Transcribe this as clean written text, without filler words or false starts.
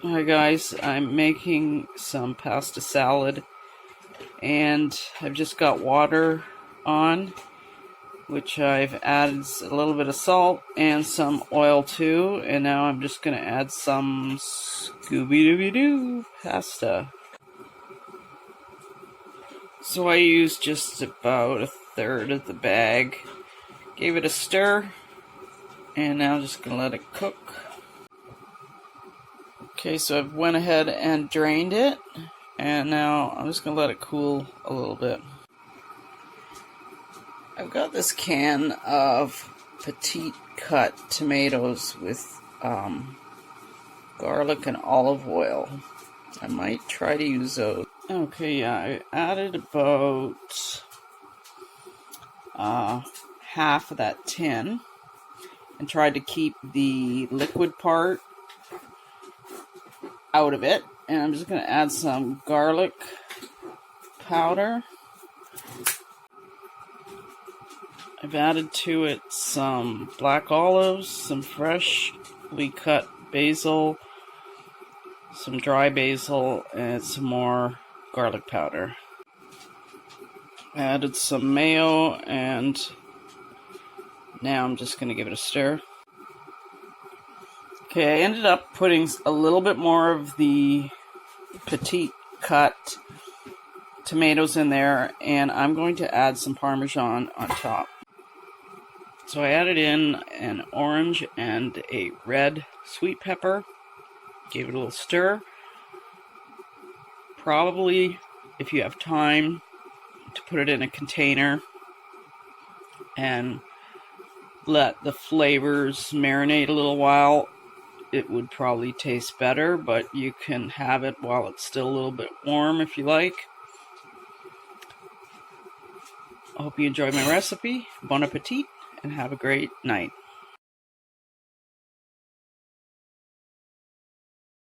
Hi guys, I'm making some pasta salad and I've just got water on, which I've added a little bit of salt and some oil to, and now I'm just going to add some Scooby-Dooby-Doo pasta. So I used just about a third of the bag, gave it a stir, and now I'm just going to let it cook. Okay, so I've went ahead and drained it, and now I'm just going to let it cool a little bit. I've got this can of petite cut tomatoes with garlic and olive oil. I might try to use those. Okay, yeah, I added about half of that tin and tried to keep the liquid part out of it. And I'm just going to add some garlic powder. I've added to it some black olives, some freshly cut basil, some dry basil, and some more garlic powder. I added some mayo, and now I'm just going to give it a stir. Okay, I ended up putting a little bit more of the petite cut tomatoes in there, and I'm going to add some Parmesan on top. So I added in an orange and a red sweet pepper, gave it a little stir. Probably, if you have time, to put it in a container and let the flavors marinate a little while. It would probably taste better, but you can have it while it's still a little bit warm if you like. I hope you enjoyed my recipe. Bon appetit, and have a great night.